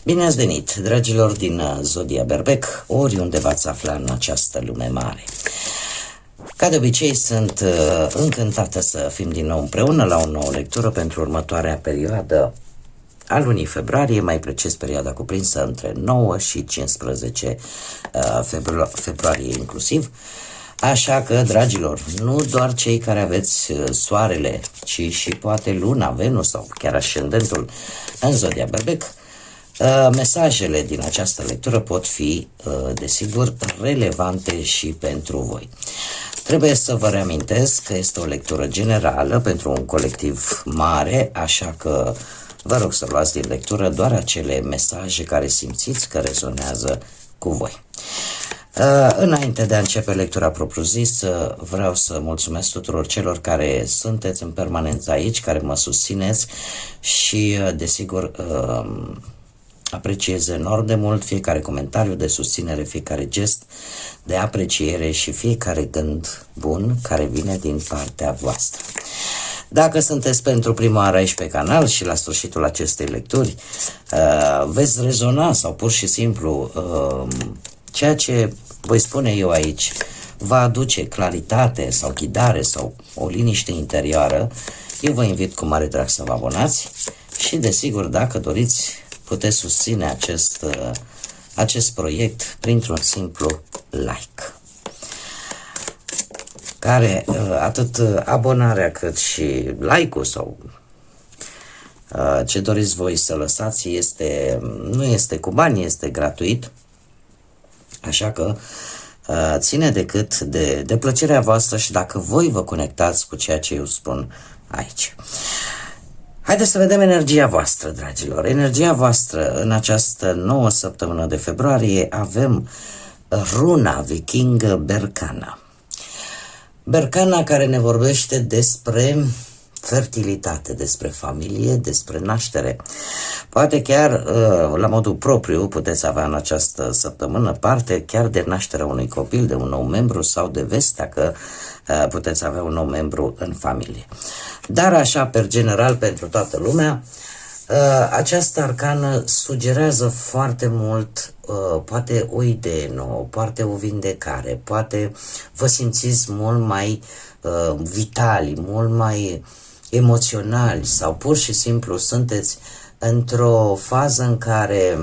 Bine ați venit, dragilor din Zodia Berbec, oriunde v-ați afla în această lume mare. Ca de obicei, sunt încântată să fim din nou împreună la o nouă lectură pentru următoarea perioadă a lunii februarie, mai precis perioada cuprinsă între 9 și 15 februarie inclusiv. Așa că, dragilor, nu doar cei care aveți soarele, ci și poate luna, Venus sau chiar ascendentul în Zodia Berbec, mesajele din această lectură pot fi, desigur, relevante și pentru voi. Trebuie să vă reamintesc că este o lectură generală pentru un colectiv mare, așa că vă rog să luați din lectură doar acele mesaje care simțiți că rezonează cu voi. Înainte de a începe lectura propriu-zisă, vreau să mulțumesc tuturor celor care sunteți în permanență aici, care mă susțineți și, desigur, apreciez enorm de mult fiecare comentariu de susținere, fiecare gest de apreciere și fiecare gând bun care vine din partea voastră. Dacă sunteți pentru prima oară aici pe canal și la sfârșitul acestei lecturi veți rezona sau pur și simplu ceea ce voi spune eu aici va aduce claritate sau ghidare sau o liniște interioară, eu vă invit cu mare drag să vă abonați și, desigur, dacă doriți, puteți susține acest proiect printr-un simplu like, care atât abonarea cât și like-ul sau ce doriți voi să lăsați nu este cu bani, este gratuit, așa că ține decât de plăcerea voastră și dacă voi vă conectați cu ceea ce eu spun aici. Haideți să vedem energia voastră, dragilor. Energia voastră în această nouă săptămână de februarie avem runa vikingă Berkana. Berkana care ne vorbește despre fertilitate, despre familie, despre naștere. Poate chiar la modul propriu puteți avea în această săptămână parte chiar de nașterea unui copil, de un nou membru sau de vestea că puteți avea un nou membru în familie. Dar așa, per general, pentru toată lumea, această arcană sugerează foarte mult, poate o idee nouă, poate o vindecare, poate vă simțiți mult mai vitali, mult mai emoționali sau pur și simplu sunteți într-o fază în care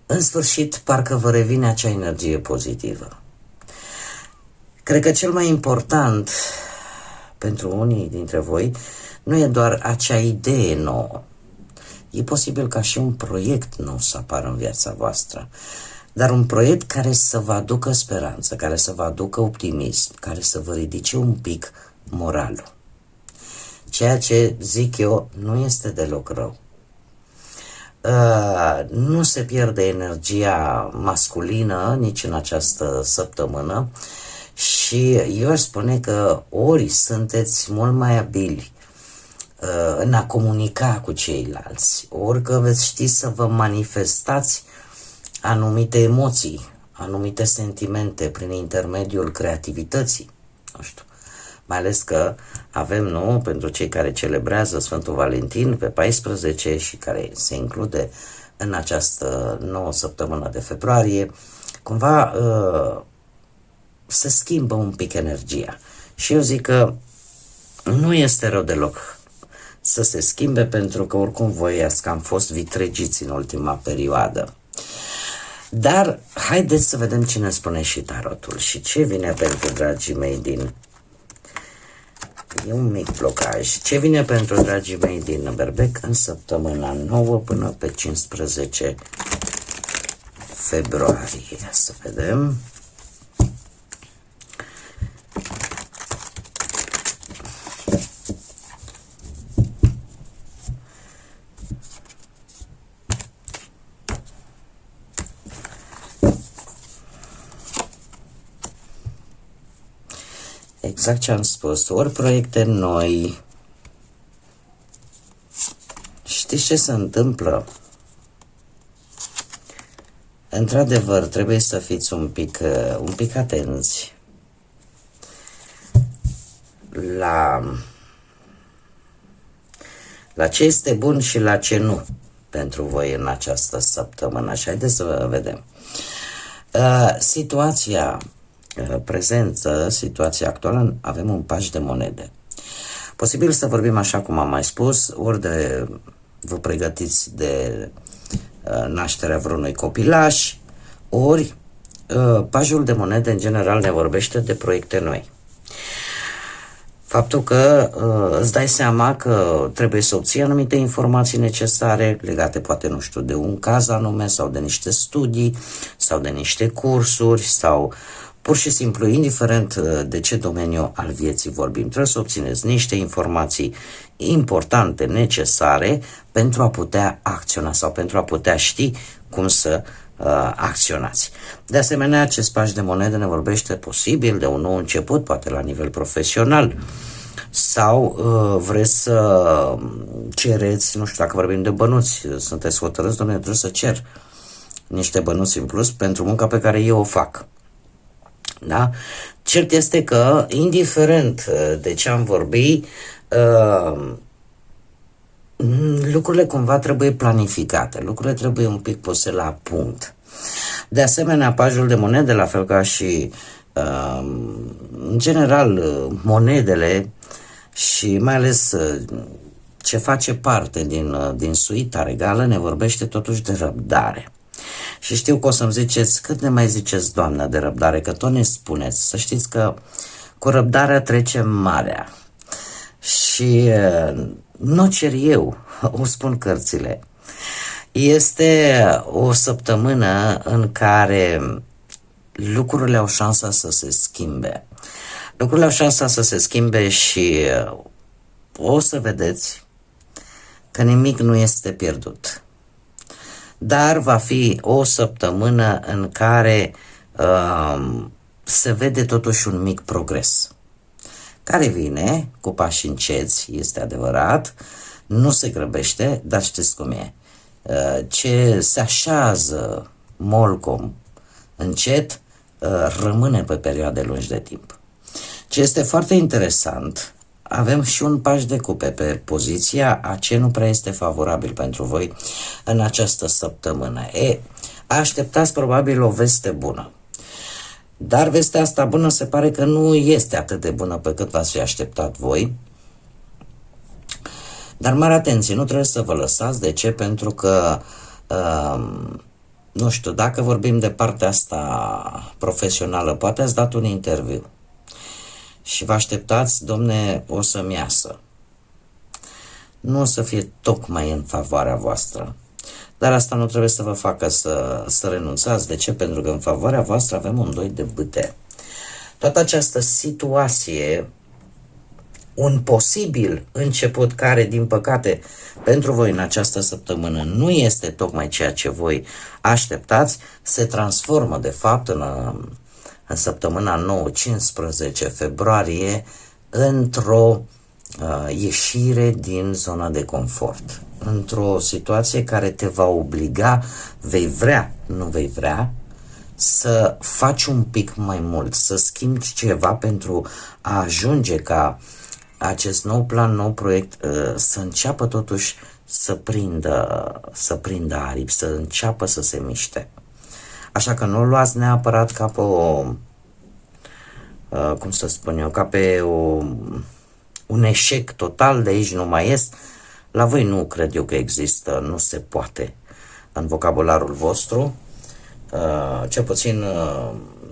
în sfârșit parcă vă revine acea energie pozitivă. Cred că cel mai important pentru unii dintre voi nu e doar acea idee nouă. E posibil ca și un proiect nou să apară în viața voastră, dar un proiect care să vă aducă speranță, care să vă aducă optimism, care să vă ridice un pic moralul. Ceea ce zic eu nu este deloc rău. Nu se pierde energia masculină nici în această săptămână și eu aș spune că ori sunteți mult mai abili în a comunica cu ceilalți, ori că veți ști să vă manifestați anumite emoții, anumite sentimente prin intermediul creativității, nu știu. Mai ales că avem, nu, pentru cei care celebrează Sfântul Valentin pe 14 și care se include în această nouă săptămână de februarie, cumva se schimbă un pic energia. Și eu zic că nu este rău deloc să se schimbe, pentru că oricum voi că am fost vitregiți în ultima perioadă. Dar haideți să vedem ce ne spune și tarotul și ce vine pentru dragii mei din... E un mic blocaj. Ce vine pentru dragii mei din Berbec în săptămâna 9 până pe 15 februarie? Să vedem. Exact ce am spus, ori proiecte noi. Știți ce se întâmplă? Într-adevăr, trebuie să fiți un pic atenți La ce este bun și la ce nu pentru voi în această săptămână. Și haideți să vedem. Situația prezentă, situația actuală, avem un paș de monede. Posibil să vorbim așa cum am mai spus, ori de vă pregătiți de nașterea vreunui copilaș, ori pașul de monede în general ne vorbește de proiecte noi. Faptul că îți dai seama că trebuie să obții anumite informații necesare legate poate, nu știu, de un caz anume sau de niște studii sau de niște cursuri sau pur și simplu, indiferent de ce domeniu al vieții vorbim, trebuie să obțineți niște informații importante, necesare pentru a putea acționa sau pentru a putea ști cum să acționați. De asemenea, acest paș de monede ne vorbește posibil de un nou început, poate la nivel profesional, sau vreți să cereți, nu știu, dacă vorbim de bănuți, sunteți hotărâți, domnule, trebuie să cer niște bănuți în plus pentru munca pe care eu o fac. Da? Cert este că, indiferent de ce am vorbit, lucrurile cumva trebuie planificate, lucrurile trebuie un pic puse la punct. De asemenea, pașul de monede, la fel ca și în general monedele și mai ales ce face parte din suita regală, ne vorbește totuși de răbdare. Și știu că o să-mi ziceți, cât ne mai ziceți, Doamnă, de răbdare, că tot ne spuneți. Să știți că cu răbdarea trecem marea. Și nu cer eu, o spun cărțile. Este o săptămână în care lucrurile au șansa să se schimbe. Lucrurile au șansa să se schimbe și o să vedeți că nimic nu este pierdut. Dar va fi o săptămână în care se vede totuși un mic progres, care vine cu pași înceți, este adevărat, nu se grăbește, dar știți cum e. Ce se așează molcom încet, rămâne pe perioade lungi de timp. Ce este foarte interesant, avem și un paș de cupe pe poziția a ce nu prea este favorabil pentru voi în această săptămână. Așteptați probabil o veste bună. Dar vestea asta bună se pare că nu este atât de bună pe cât v-ați fi așteptat voi. Dar mare atenție, nu trebuie să vă lăsați. De ce? Pentru că, nu știu, dacă vorbim de partea asta profesională, poate ați dat un interviu și vă așteptați, domne, o să-mi iasă. Nu o să fie tocmai în favoarea voastră. Dar asta nu trebuie să vă facă să renunțați. De ce? Pentru că în favoarea voastră avem un 2 de bâte. Toată această situație, un posibil început care, din păcate, pentru voi în această săptămână nu este tocmai ceea ce voi așteptați, se transformă, de fapt, în săptămâna 9-15 februarie într-o ieșire din zona de confort, într-o situație care te va obliga, vei vrea, nu vei vrea, să faci un pic mai mult, să schimbi ceva pentru a ajunge ca acest nou plan, nou proiect să înceapă totuși să prindă aripi, să înceapă să se miște. Așa că nu o luați neapărat ca pe o, cum să spun eu, ca pe un eșec total, de aici nu mai ies. La voi nu cred eu că există, nu se poate în vocabularul vostru, cel puțin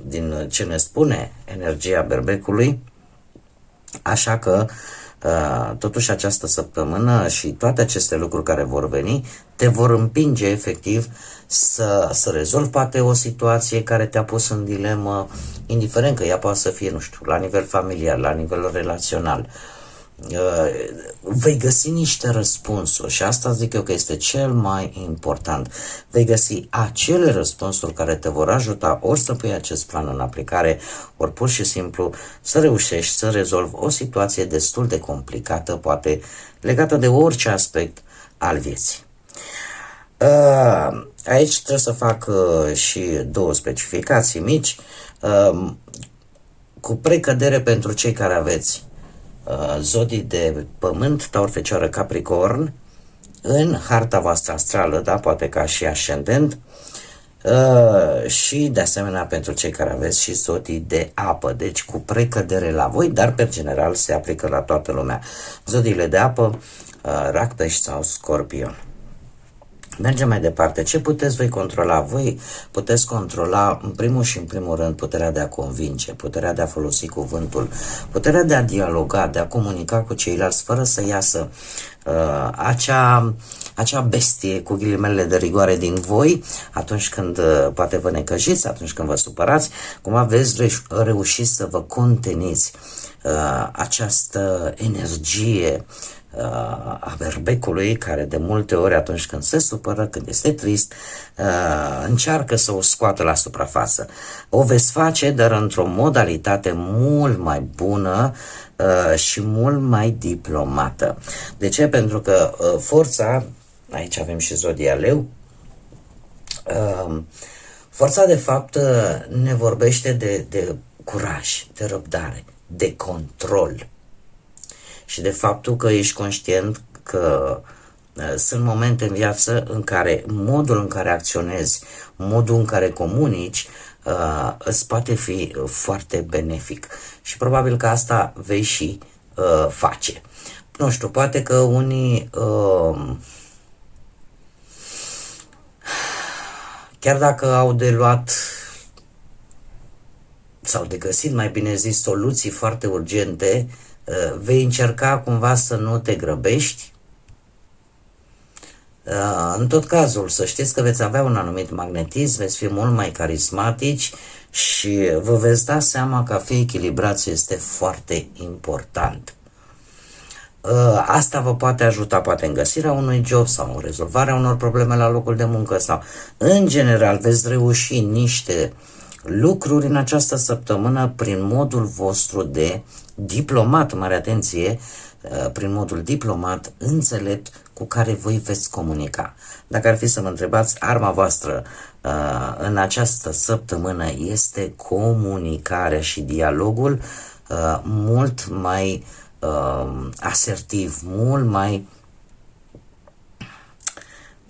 din ce ne spune energia berbecului. Așa că totuși această săptămână și toate aceste lucruri care vor veni te vor împinge efectiv să rezolvi poate o situație care te-a pus în dilemă, indiferent că ea poate să fie, nu știu, la nivel familiar, la nivel relațional. Vei găsi niște răspunsuri și asta zic eu că este cel mai important. Vei găsi acele răspunsuri care te vor ajuta ori să pui acest plan în aplicare, ori pur și simplu să reușești să rezolvi o situație destul de complicată, poate legată de orice aspect al vieții. Aici trebuie să fac și două specificații mici, cu precădere pentru cei care aveți zodii de pământ, Taur, Fecioară, Capricorn, în harta voastră astrală, da, poate ca și ascendent, și de asemenea pentru cei care aveți și zodii de apă, deci cu precădere la voi, dar pe general se aplică la toată lumea. Zodiile de apă, Rac, Pești sau Scorpion. Mergem mai departe. Ce puteți voi controla? Voi puteți controla, în primul și în primul rând, puterea de a convinge, puterea de a folosi cuvântul, puterea de a dialoga, de a comunica cu ceilalți, fără să iasă acea bestie cu ghilimele de rigoare din voi, atunci când poate vă necăjiți, atunci când vă supărați, cumva veți reuși să vă conteniți această energie a berbecului, care de multe ori atunci când se supără, când este trist, încearcă să o scoată la suprafață. O veți face, dar într-o modalitate mult mai bună și mult mai diplomată. De ce? Pentru că forța, aici avem și zodia leu, forța de fapt ne vorbește de curaj, de răbdare, de control. Și de faptul că ești conștient că sunt momente în viață în care modul în care acționezi, modul în care comunici, îți poate fi foarte benefic. Și probabil că asta vei și face. Nu știu, poate că unii, chiar dacă au de luat sau de găsit, mai bine zis, soluții foarte urgente, vei încerca cumva să nu te grăbești. În tot cazul, să știți că veți avea un anumit magnetism, veți fi mult mai carismatici și vă veți da seama că a fi echilibrați este foarte important. Asta vă poate ajuta poate în găsirea unui job sau în rezolvarea unor probleme la locul de muncă sau în general veți reuși niște lucruri în această săptămână prin modul vostru de diplomat, mare atenție, prin modul diplomat, înțelept, cu care voi veți comunica. Dacă ar fi să mă întrebați, arma voastră în această săptămână este comunicarea și dialogul mult mai asertiv, mult mai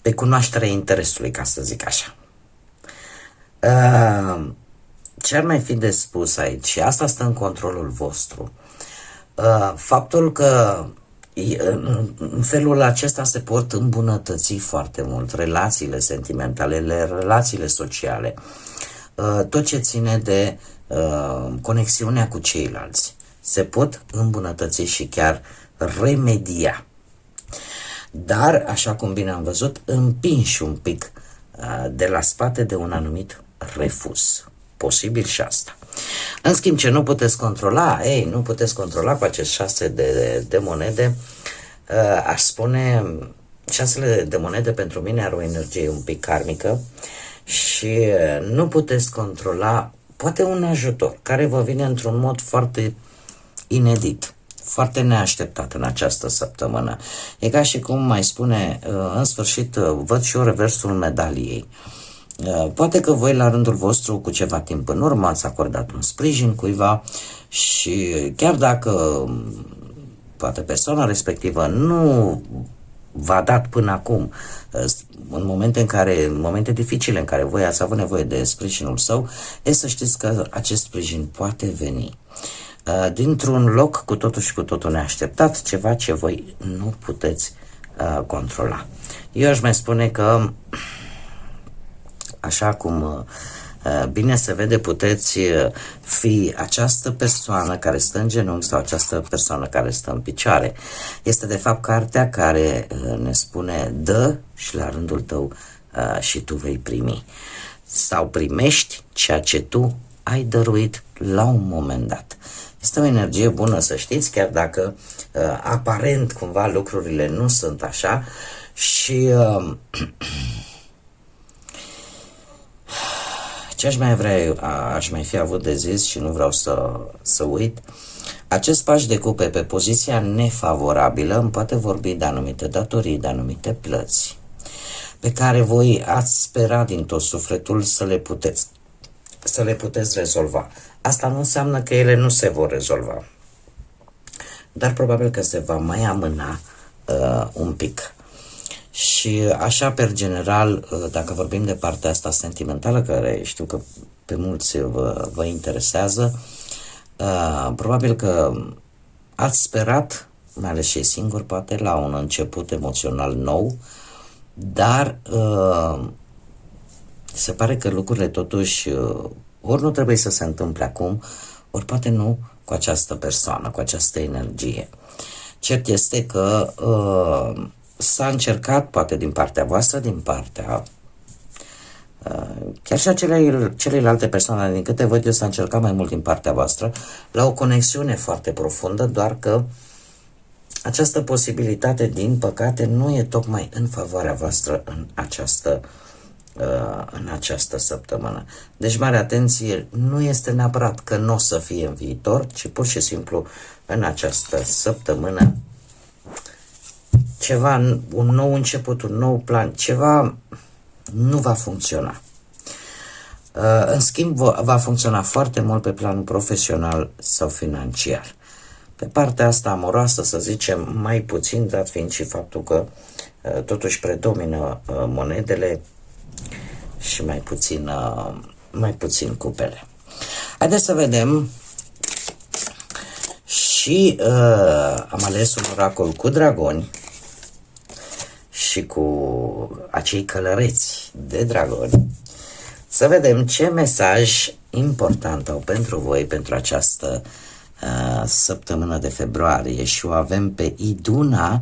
pe cunoașterea interesului, ca să zic așa. Ce ar mai fi de spus aici? Și asta stă în controlul vostru. Faptul că în felul acesta se pot îmbunătăți foarte mult relațiile sentimentale, relațiile sociale, tot ce ține de conexiunea cu ceilalți. Se pot îmbunătăți și chiar remedia. Dar, așa cum bine am văzut, împinși un pic de la spate de un anumit refuz. Posibil și asta. În schimb, ce nu puteți controla, nu puteți controla cu acest 6 de monede, aș spune, 6 de monede pentru mine are o energie un pic karmică și nu puteți controla, poate un ajutor care vă vine într-un mod foarte inedit, foarte neașteptat în această săptămână. E ca și cum mai spune, în sfârșit, văd și eu reversul medaliei. Poate că voi la rândul vostru cu ceva timp în urmă ați acordat un sprijin cuiva și chiar dacă poate persoana respectivă nu v-a dat până acum în momente dificile în care voi ați avut nevoie de sprijinul său, să știți că acest sprijin poate veni dintr-un loc cu totul și cu totul neașteptat, ceva ce voi nu puteți controla. Eu aș mai spune că așa cum bine se vede, puteți fi această persoană care stă în genunchi sau această persoană care stă în picioare. Este de fapt cartea care ne spune dă și la rândul tău și tu vei primi. Sau primești ceea ce tu ai dăruit la un moment dat. Este o energie bună, să știți, chiar dacă aparent cumva lucrurile nu sunt așa și ce aș mai fi avut de zis și nu vreau să uit, acest paș de cupe pe poziția nefavorabilă îmi poate vorbi de anumite datorii, de anumite plăți pe care voi ați spera din tot sufletul să le puteți rezolva. Asta nu înseamnă că ele nu se vor rezolva. dar probabil că se va mai amâna un pic. Și așa, per general, dacă vorbim de partea asta sentimentală, care știu că pe mulți vă interesează, probabil că ați sperat, mai ales și singur, poate, la un început emoțional nou, dar se pare că lucrurile totuși ori nu trebuie să se întâmple acum, ori poate nu cu această persoană, cu această energie. Cert este că s-a încercat, poate din partea voastră, din partea chiar și a celelalte persoane, din câte văd eu, s-a încercat mai mult din partea voastră la o conexiune foarte profundă, doar că această posibilitate, din păcate, nu e tocmai în favoarea voastră în această săptămână. Deci, mare atenție, nu este neapărat că nu o să fie în viitor, ci pur și simplu în această săptămână ceva, un nou început, un nou plan, ceva nu va funcționa. În schimb, va funcționa foarte mult pe planul profesional sau financiar. Pe partea asta amoroasă, să zicem, mai puțin, dat fiind și faptul că totuși predomină monedele și mai puțin cupele. Haideți să vedem. Și am ales un oracol cu dragoni și cu acei călăreți de dragoni. Să vedem ce mesaj important au pentru voi pentru această săptămână de februarie. Și o avem pe Iduna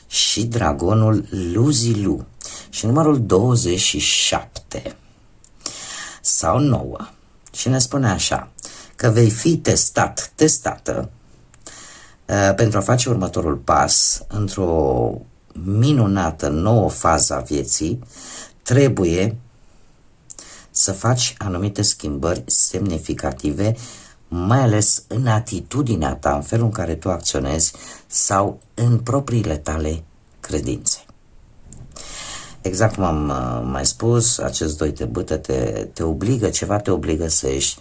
și dragonul Luzilu și numărul 27 sau 9. Și ne spune așa, că vei fi testată pentru a face următorul pas într-o minunată nouă fază a vieții. Trebuie să faci anumite schimbări semnificative, mai ales în atitudinea ta, în felul în care tu acționezi sau în propriile tale credințe. Exact cum am mai spus, acest doi te bâtă, te obligă, ceva te obligă să ieși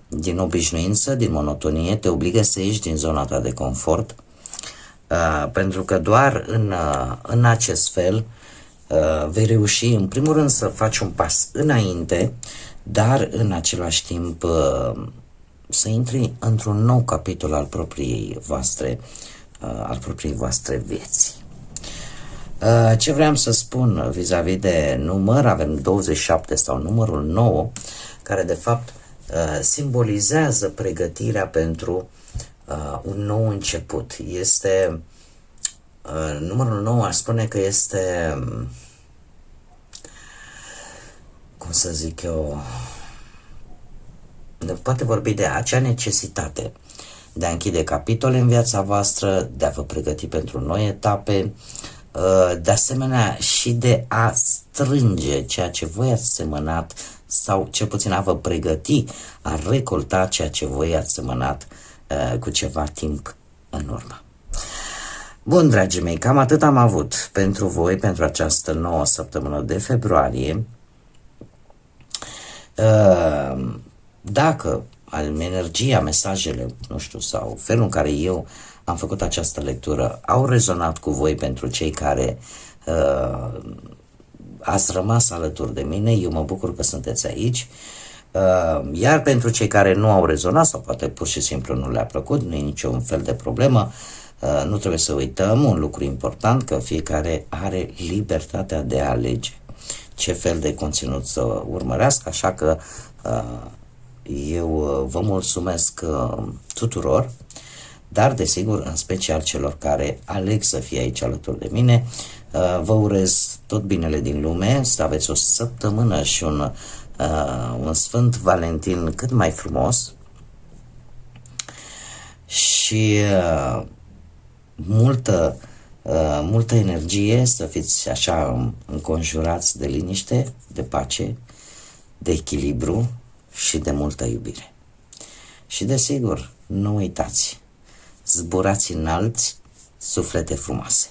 din obișnuință, din monotonie, te obligă să ieși din zona ta de confort, pentru că doar în acest fel vei reuși, în primul rând, să faci un pas înainte, dar în același timp să intri într-un nou capitol al propriei voastre vieți. Ce vreau să spun vis-a-vis de număr, avem 27 sau numărul 9, care de fapt simbolizează pregătirea pentru un nou început. Este numărul 9, aș spune că este, cum să zic eu, poate vorbi de acea necesitate de a închide capitole în viața voastră, de a vă pregăti pentru noi etape, de asemenea și de a strânge ceea ce voi ați semănat sau cel puțin a vă pregăti, a recolta ceea ce voi ați semănat cu ceva timp în urmă. Bun, dragii mei, cam atât am avut pentru voi, pentru această nouă săptămână de februarie. Dacă energia, mesajele, nu știu, sau felul în care eu am făcut această lectură au rezonat cu voi, pentru cei care ați rămas alături de mine, eu mă bucur că sunteți aici. Iar pentru cei care nu au rezonat sau poate pur și simplu nu le-a plăcut, nu e niciun fel de problemă. Nu trebuie să uităm un lucru important, că fiecare are libertatea de a alege ce fel de conținut să urmărească, așa că eu vă mulțumesc tuturor, dar desigur în special celor care aleg să fie aici alături de mine. Vă urez tot binele din lume, să aveți o săptămână și un Sfânt Valentin cât mai frumos și multă energie, să fiți așa înconjurați de liniște, de pace, de echilibru și de multă iubire. Și desigur, nu uitați, zburați înalți, suflete frumoase.